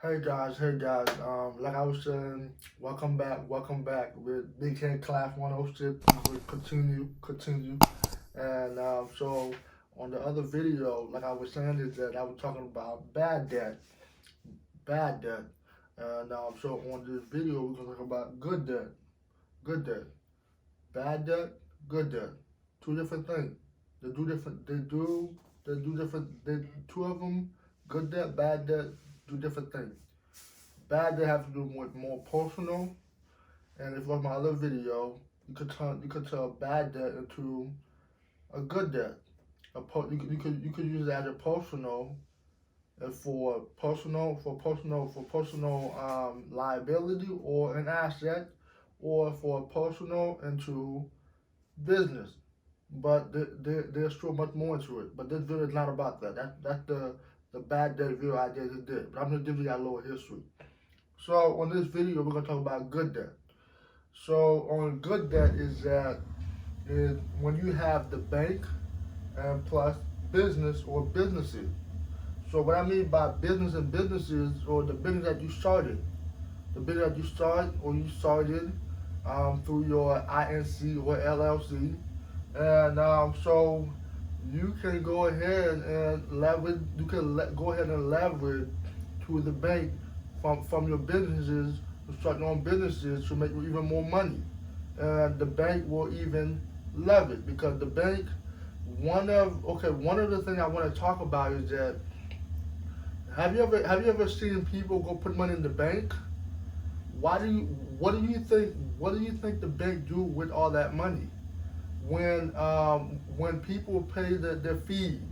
Hey guys. Like I was saying, welcome back with Big Head Class 106. We will continue. And so on the other video, like I was saying, is that I was talking about bad debt. And so on this video, we're gonna talk about good debt, bad debt, good debt. Two different things. They do different. They do different. Two of them, good debt, bad debt, do different things. Bad debt have to do with more personal, and if you watch my other video, you could turn bad debt into a good debt. You could use it as a personal for personal liability or an asset, or for personal into business. But there's so much more into it. But this video is not about that. That's the bad debt video I just did. But I'm gonna give you that little history. So on this video, we're gonna talk about good debt. So on good debt is when you have the bank and plus business or businesses. So what I mean by business and businesses, or the business that you started, you started through your INC or LLC, and so you can go ahead and leverage. Go ahead and leverage to the bank from your businesses to start your own businesses to make even more money, and the bank will even love it because the bank. One of the things I want to talk about is that have you ever seen people go put money in the bank? What do you think the bank do with all that money? When people pay their fee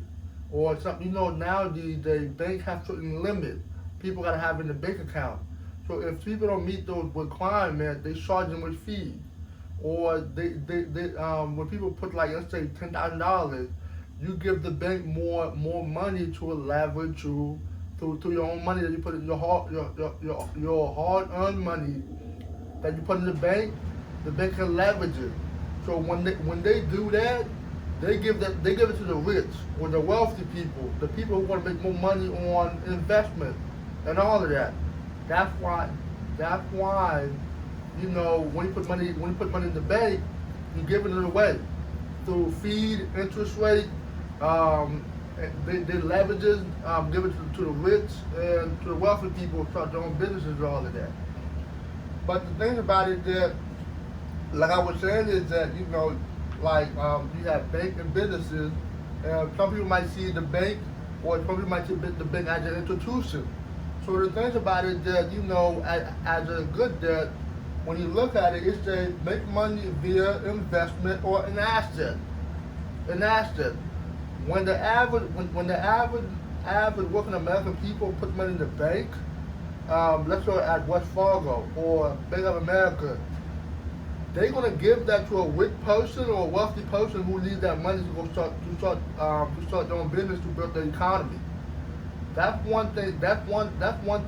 or something, nowadays the bank have certain limit people gotta have in the bank account. So if people don't meet those requirements, they charge them with fees. Or they when people put, like, let's say $10,000, you give the bank more money to leverage to your own money that you put in your hard earned money that you put in the bank can leverage it. So when they do that, they give it to the rich or the wealthy people, the people who want to make more money on investment and all of that. That's why when you put money in the bank, you're giving it away through feed, interest rate. They leverages, give it to the rich and to the wealthy people who start their own businesses and all of that. But the thing about it that, like I was saying, is that you have bank and businesses, and some people might see the bank, or some people might see the bank as an institution. So the thing about it that as a good debt, when you look at it, it says make money via investment or an asset. An asset. When the average working American people put money in the bank, let's go at West Fargo or Bank of America, they're gonna give that to a rich person or a wealthy person who needs that money to go start their own business to build the economy. That's one thing. That's one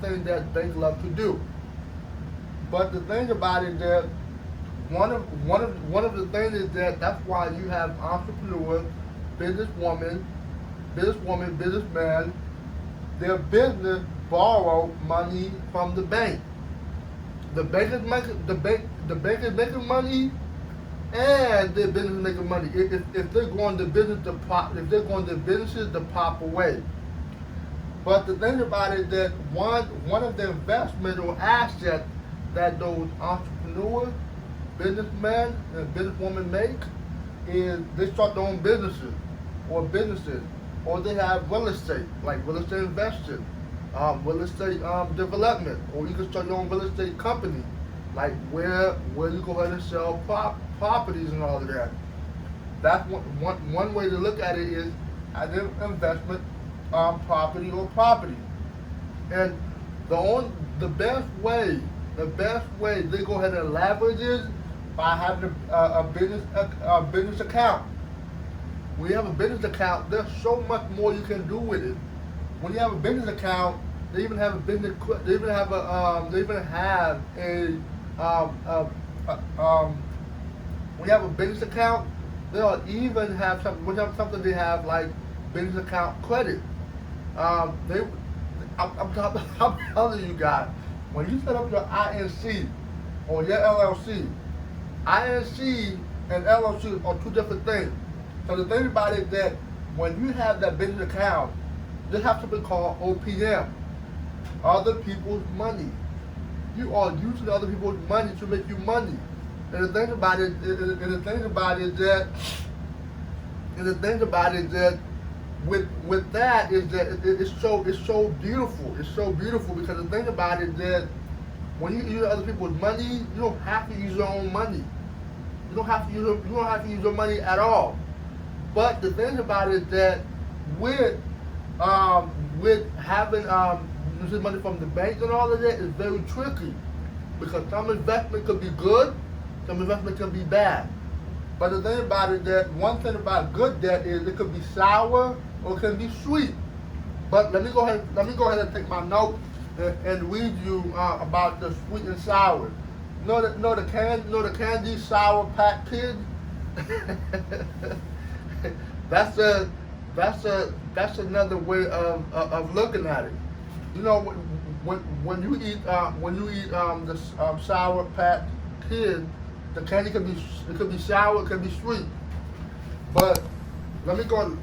thing that banks love to do. But the thing about it is that one of the things is that that's why you have entrepreneurs, businesswoman, businessman. Their business borrow money from the bank. The bank is making money, and their business is making money. If they're going to businesses the proper way. But the thing about it is that one of the investment or assets that those entrepreneurs, businessmen, and businesswomen make is they start their own businesses, or they have real estate, like real estate investing, real estate development, or you can start your own real estate company, like where you go ahead and sell properties and all of that. That's one way to look at it is as an investment, property. And the best way they go ahead and leverage is by having a business account. When you have a business account, there's so much more you can do with it. When you have a business account, they even have a business. They even have when you have a business account, they'll even have something. When you have something, they have like business account credit. They I'm telling you guys, when you set up your INC or your LLC, INC and LLC are two different things. So the thing about it is that when you have that business account, this has something called OPM, other people's money. You are using other people's money to make you money. And the thing about it, with that is that it's so beautiful. It's so beautiful because the thing about it is that when you use other people's money, you don't have to use your own money. You don't have to use your money at all. But the thing about it is that with having using money from the bank and all of that is very tricky because some investment could be good, some investment can be bad. But the thing about it is that one thing about good debt is it could be sour or it can be sweet. But let me go ahead and take my note and read you about the sweet and sour. Know the candy sour pack kid? That's another way of looking at it. You know, when you eat the sour patch kid, the candy could be sour, it could be sweet. But let me go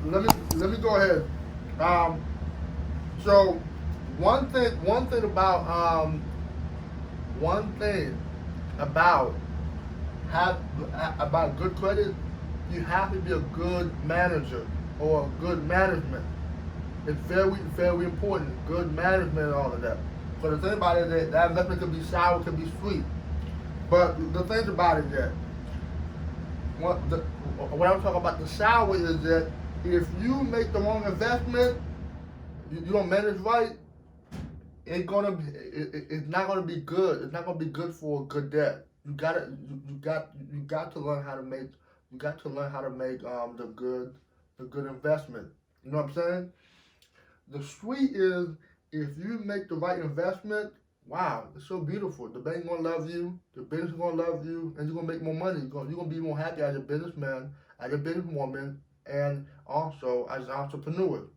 ahead. So one thing about good credit, you have to be a good manager or good management. It's very important. Good management and all of that. But the thing about it is that investment can be sour, can be sweet. But the thing about it is that what I'm talking about the sour is that if you make the wrong investment, you don't manage right, it's not gonna be good. It's not gonna be good for a good debt. You got to learn how to make the good investment. You know what I'm saying? The sweet is if you make the right investment, wow, it's so beautiful. The bank gonna love you, the business gonna love you, and you're gonna make more money. You're gonna be more happy as a businessman, as a businesswoman, and also as an entrepreneur.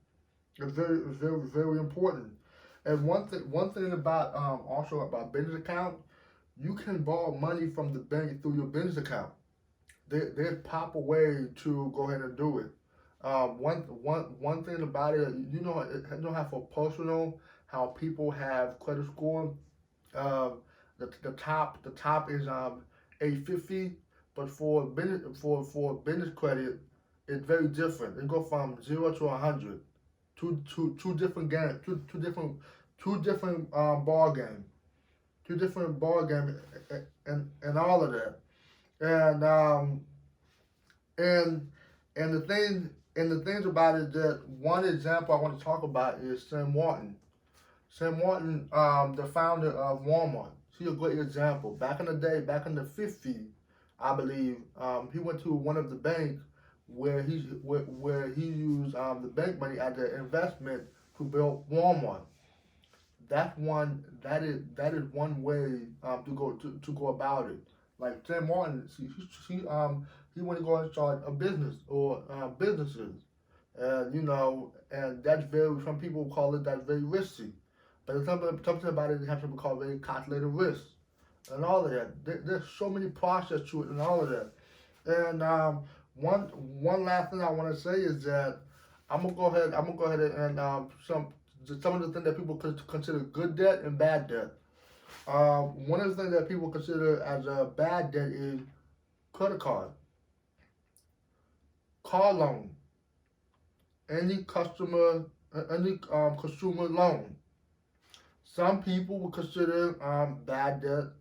It's very important. And one thing about also about business account, you can borrow money from the bank through your business account. There's a proper way to go ahead and do it. One thing about it, you know how for personal, how people have credit score. The top is 850, but for business credit, it's very different. It go from 0 to 100. Two different games, two different ball game, and all of that. And and and the things about it that one example I want to talk about is Sam Walton. Sam Walton, the founder of Walmart. He's a great example. Back in the day, back in the 50s, I believe, he went to one of the banks where he used the bank money as an investment to build Walmart. That is one way to go about it. Like Sam Martin, he want to go and start a business or businesses, and and that's very, some people call it that very risky, but there's something about it that has to be called very calculated risk, and all of that. There's so many process to it and all of that, and one last thing I want to say is that I'm gonna go ahead and some of the things that people consider good debt and bad debt. One of the things that people consider as a bad debt is credit card, car loan, any consumer loan. Some people would consider bad debt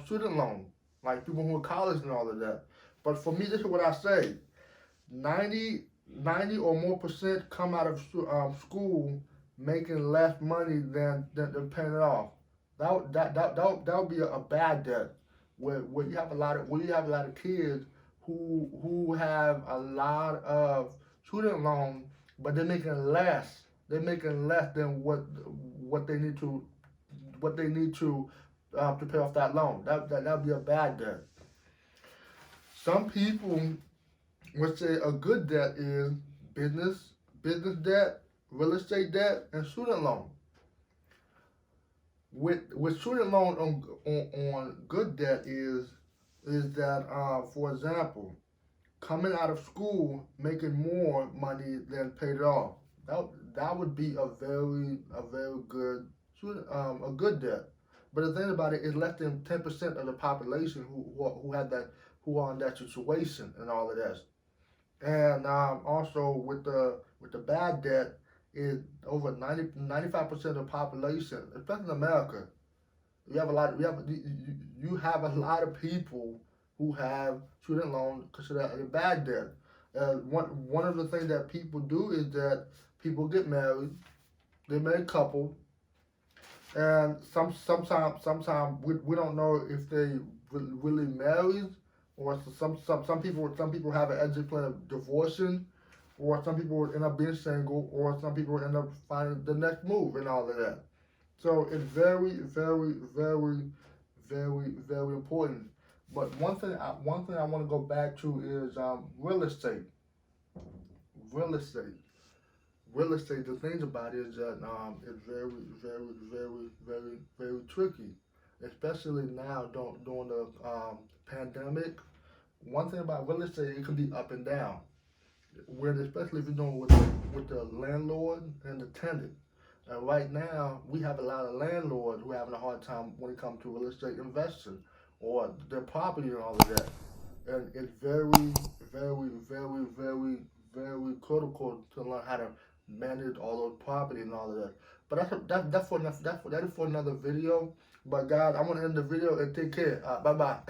student loan, like people who are in college and all of that. But for me, this is what I say: 90 or more percent come out of school making less money than paying it off. That would be a bad debt where you have a lot of kids who have a lot of student loan, but they're making less. They're making less than what they need to pay off that loan. That would be a bad debt. Some people would say a good debt is business debt, real estate debt, and student loan. with student loan on good debt is that for example, coming out of school making more money than paid it off. That would be a very good a good debt. But the thing about it is less than 10% of the population who had that who are in that situation and all of that. And also with the bad debt is over 95% of the population, especially in America. You have a lot of people who have student loan considered a bad debt. One of the things that people do is that people get married, they marry a couple, and sometimes we don't know if they really married, or some people have an exit plan of divorcing, or some people end up being single, or some people end up finding the next move and all of that. So it's very important. But one thing I want to go back to is real estate. Real estate. Real estate. The thing about it is that it's very tricky, especially now during the pandemic. One thing about real estate, it can be up and down. When especially if you're doing with the landlord and the tenant. And right now, we have a lot of landlords who are having a hard time when it comes to real estate investing or their property and all of that. And it's very critical to learn how to manage all those property and all of that. But that's for that is for another video. But guys, I want to end the video and take care. Bye bye.